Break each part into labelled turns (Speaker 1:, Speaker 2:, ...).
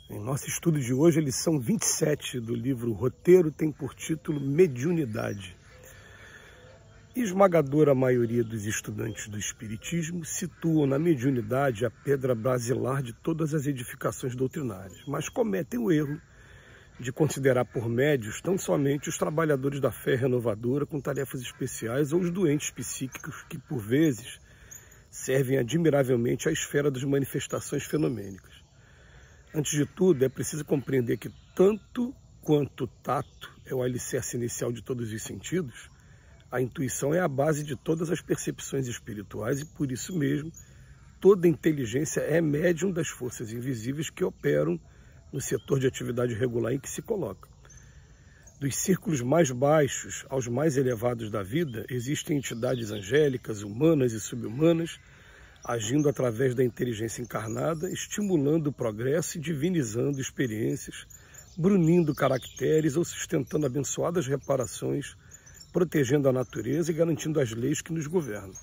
Speaker 1: Em nosso estudo de hoje, a lição 27 do livro Roteiro tem por título Mediunidade. Esmagadora maioria dos estudantes do Espiritismo situam na mediunidade a pedra basilar de todas as edificações doutrinárias, mas cometem o erro de considerar por médios tão somente os trabalhadores da fé renovadora com tarefas especiais ou os doentes psíquicos que, por vezes, servem admiravelmente à esfera das manifestações fenomênicas. Antes de tudo, é preciso compreender que tanto quanto o tato é o alicerce inicial de todos os sentidos, a intuição é a base de todas as percepções espirituais e, por isso mesmo, toda inteligência é médium das forças invisíveis que operam no setor de atividade regular em que se coloca. Dos círculos mais baixos aos mais elevados da vida, existem entidades angélicas, humanas e subhumanas, agindo através da inteligência encarnada, estimulando o progresso e divinizando experiências, brunindo caracteres ou sustentando abençoadas reparações, protegendo a natureza e garantindo as leis que nos governam.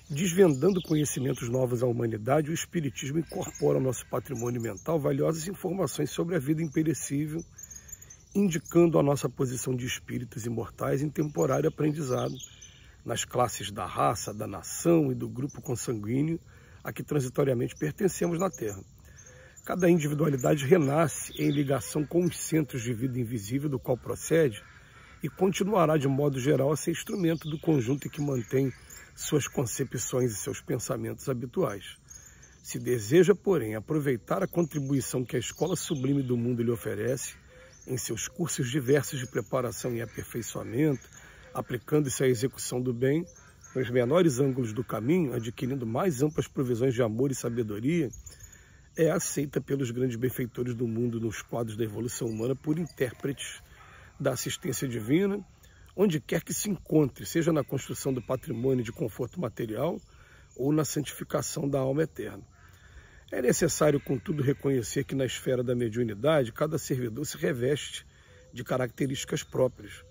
Speaker 1: Desvendando conhecimentos novos à humanidade, o Espiritismo incorpora ao nosso patrimônio mental valiosas informações sobre a vida imperecível, indicando a nossa posição de espíritos imortais em temporário aprendizado, nas classes da raça, da nação e do grupo consanguíneo a que transitoriamente pertencemos na Terra. Cada individualidade renasce em ligação com os centros de vida invisível do qual procede e continuará, de modo geral, a ser instrumento do conjunto que mantém suas concepções e seus pensamentos habituais. Se deseja, porém, aproveitar a contribuição que a Escola Sublime do Mundo lhe oferece em seus cursos diversos de preparação e aperfeiçoamento, aplicando-se à execução do bem, nos menores ângulos do caminho, adquirindo mais amplas provisões de amor e sabedoria, é aceita pelos grandes benfeitores do mundo nos quadros da evolução humana por intérpretes da assistência divina, onde quer que se encontre, seja na construção do patrimônio de conforto material ou na santificação da alma eterna. É necessário, contudo, reconhecer que na esfera da mediunidade, cada servidor se reveste de características próprias.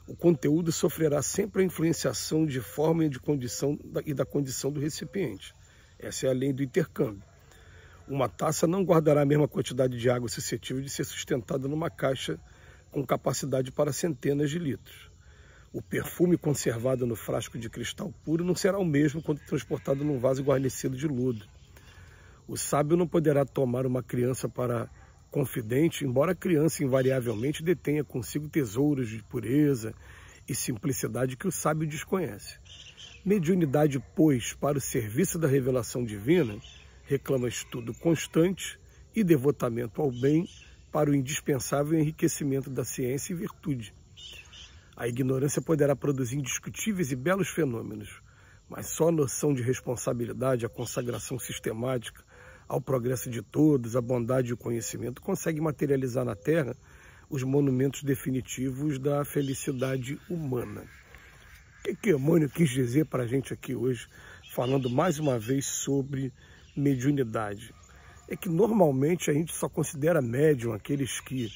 Speaker 1: O conteúdo sofrerá sempre a influenciação de forma e de condição e da condição do recipiente. Essa é a lei do intercâmbio. Uma taça não guardará a mesma quantidade de água suscetível de ser sustentada numa caixa com capacidade para centenas de litros. O perfume conservado no frasco de cristal puro não será o mesmo quando transportado num vaso guarnecido de lodo. O sábio não poderá tomar uma criança para confidente, embora a criança invariavelmente detenha consigo tesouros de pureza e simplicidade que o sábio desconhece. Mediunidade, pois, para o serviço da revelação divina, reclama estudo constante e devotamento ao bem para o indispensável enriquecimento da ciência e virtude. A ignorância poderá produzir indiscutíveis e belos fenômenos, mas só a noção de responsabilidade, a consagração sistemática ao progresso de todos, a bondade e o conhecimento consegue materializar na Terra os monumentos definitivos da felicidade humana. O que Emmanuel quis dizer para a gente aqui hoje, falando mais uma vez sobre mediunidade? É que normalmente a gente só considera médium aqueles que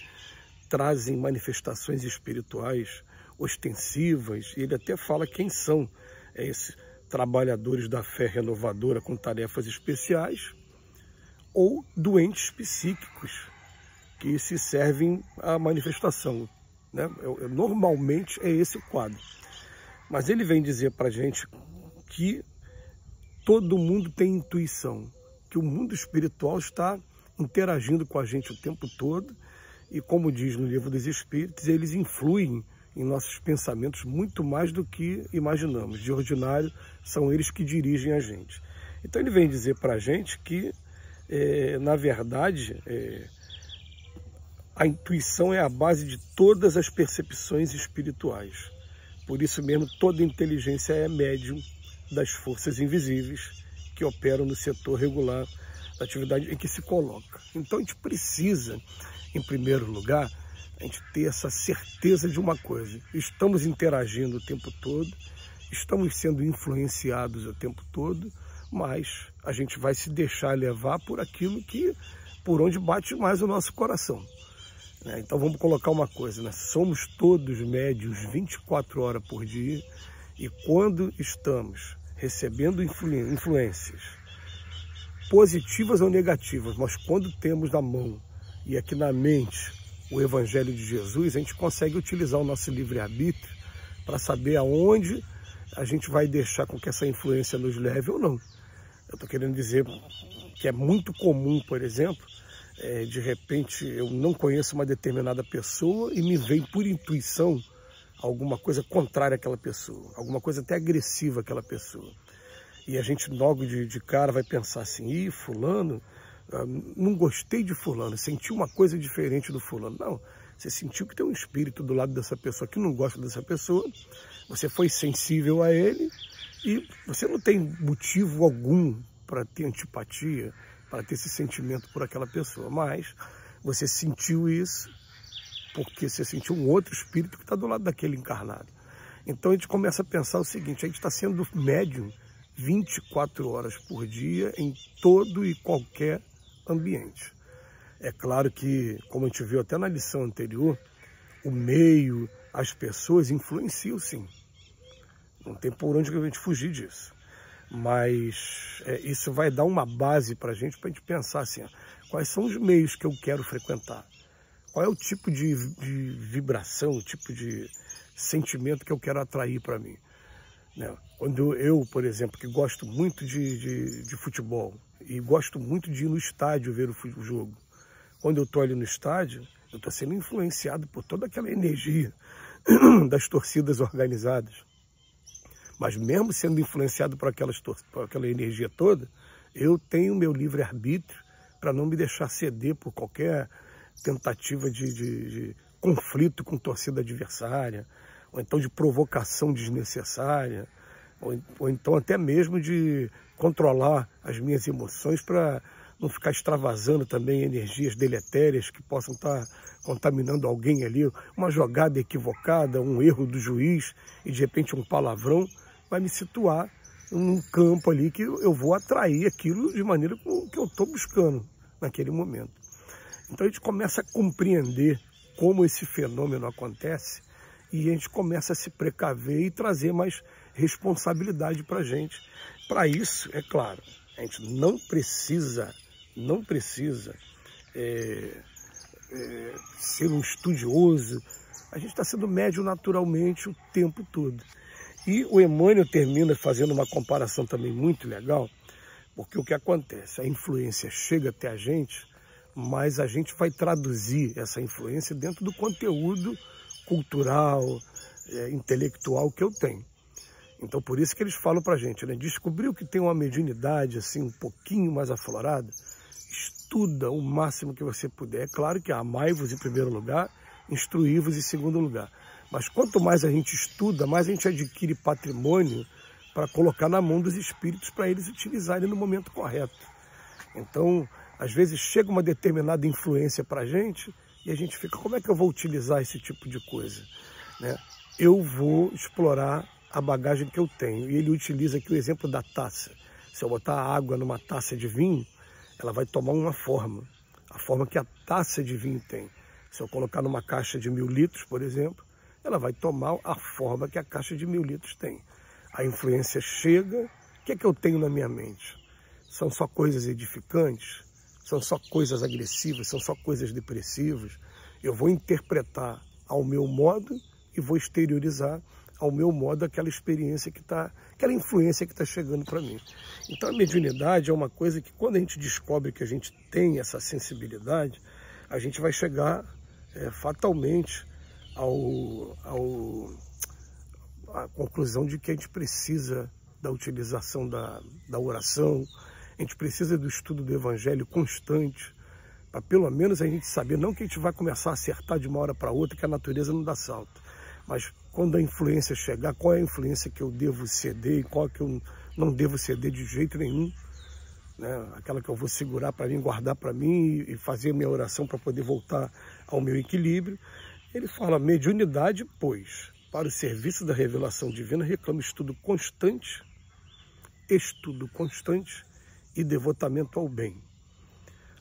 Speaker 1: trazem manifestações espirituais ostensivas, e ele até fala quem são esses trabalhadores da fé renovadora com tarefas especiais, ou doentes psíquicos que se servem à manifestação, né? Normalmente é esse o quadro. Mas ele vem dizer para a gente que todo mundo tem intuição, que o mundo espiritual está interagindo com a gente o tempo todo e, como diz no Livro dos Espíritos, eles influem em nossos pensamentos muito mais do que imaginamos. De ordinário, são eles que dirigem a gente. Então ele vem dizer para a gente que na verdade, a intuição é a base de todas as percepções espirituais. Por isso mesmo, toda inteligência é médium das forças invisíveis que operam no setor regular da atividade em que se coloca. Então, a gente precisa, em primeiro lugar, a gente ter essa certeza de uma coisa. Estamos interagindo o tempo todo, estamos sendo influenciados o tempo todo, mas a gente vai se deixar levar por aquilo por onde bate mais o nosso coração. Então vamos colocar uma coisa, né? Somos todos médios 24 horas por dia e quando estamos recebendo influências positivas ou negativas, mas quando temos na mão e aqui na mente o Evangelho de Jesus, a gente consegue utilizar o nosso livre-arbítrio para saber aonde a gente vai deixar com que essa influência nos leve ou não. Eu estou querendo dizer que é muito comum, por exemplo, de repente eu não conheço uma determinada pessoa e me vem por intuição alguma coisa contrária àquela pessoa, alguma coisa até agressiva àquela pessoa. E a gente logo de cara vai pensar assim, ih, fulano, não gostei de fulano, senti uma coisa diferente do fulano. Não, você sentiu que tem um espírito do lado dessa pessoa que não gosta dessa pessoa, você foi sensível a ele e você não tem motivo algum para ter antipatia, para ter esse sentimento por aquela pessoa, mas você sentiu isso porque você sentiu um outro espírito que está do lado daquele encarnado. Então a gente começa a pensar o seguinte, a gente está sendo médium 24 horas por dia em todo e qualquer ambiente. É claro que, como a gente viu até na lição anterior, o meio, as pessoas influenciam sim. Não tem por onde a gente fugir disso. Mas isso vai dar uma base para a gente pensar assim, quais são os meios que eu quero frequentar? Qual é o tipo de vibração, o tipo de sentimento que eu quero atrair para mim? Quando eu, por exemplo, que gosto muito de futebol e gosto muito de ir no estádio ver o jogo, quando eu estou ali no estádio, eu estou sendo influenciado por toda aquela energia das torcidas organizadas. Mas mesmo sendo influenciado por aquela energia toda, eu tenho meu livre-arbítrio para não me deixar ceder por qualquer tentativa de conflito com torcida adversária, ou então de provocação desnecessária, ou então até mesmo de controlar as minhas emoções para não ficar extravasando também energias deletérias que possam estar contaminando alguém ali, uma jogada equivocada, um erro do juiz e de repente um palavrão vai me situar num campo ali que eu vou atrair aquilo de maneira que eu estou buscando naquele momento. Então a gente começa a compreender como esse fenômeno acontece e a gente começa a se precaver e trazer mais responsabilidade para a gente. Para isso, é claro, a gente não precisa ser um estudioso, a gente está sendo médium naturalmente o tempo todo. E o Emmanuel termina fazendo uma comparação também muito legal, porque o que acontece? A influência chega até a gente, mas a gente vai traduzir essa influência dentro do conteúdo cultural, intelectual que eu tenho. Então por isso que eles falam para a gente, né? Descobriu que tem uma mediunidade assim um pouquinho mais aflorada, estuda o máximo que você puder. É claro que amai-vos em primeiro lugar, instruí-vos em segundo lugar. Mas quanto mais a gente estuda, mais a gente adquire patrimônio para colocar na mão dos espíritos para eles utilizarem no momento correto. Então, às vezes chega uma determinada influência para a gente e a gente fica, como é que eu vou utilizar esse tipo de coisa? Eu vou explorar a bagagem que eu tenho. E ele utiliza aqui o exemplo da taça. Se eu botar água numa taça de vinho, ela vai tomar uma forma, a forma que a taça de vinho tem. Se eu colocar numa caixa de 1000 litros, por exemplo, ela vai tomar a forma que a caixa de 1000 litros tem. A influência chega, o que é que eu tenho na minha mente? São só coisas edificantes? São só coisas agressivas? São só coisas depressivas? Eu vou interpretar ao meu modo e vou exteriorizar ao meu modo aquela experiência aquela influência que está chegando para mim. Então a mediunidade é uma coisa que quando a gente descobre que a gente tem essa sensibilidade, a gente vai chegar fatalmente a conclusão de que a gente precisa da utilização da oração, a gente precisa do estudo do Evangelho constante, para pelo menos a gente saber, não que a gente vai começar a acertar de uma hora para outra, que a natureza não dá salto, mas quando a influência chegar, qual é a influência que eu devo ceder e qual que eu não devo ceder de jeito nenhum, aquela que eu vou segurar para mim, guardar para mim e fazer minha oração para poder voltar ao meu equilíbrio. Ele fala, mediunidade, pois, para o serviço da revelação divina, reclama estudo constante e devotamento ao bem.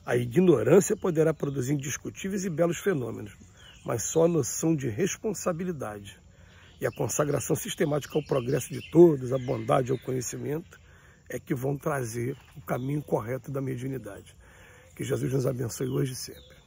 Speaker 1: A ignorância poderá produzir indiscutíveis e belos fenômenos, mas só a noção de responsabilidade e a consagração sistemática ao progresso de todos, a bondade ao conhecimento, é que vão trazer o caminho correto da mediunidade. Que Jesus nos abençoe hoje e sempre.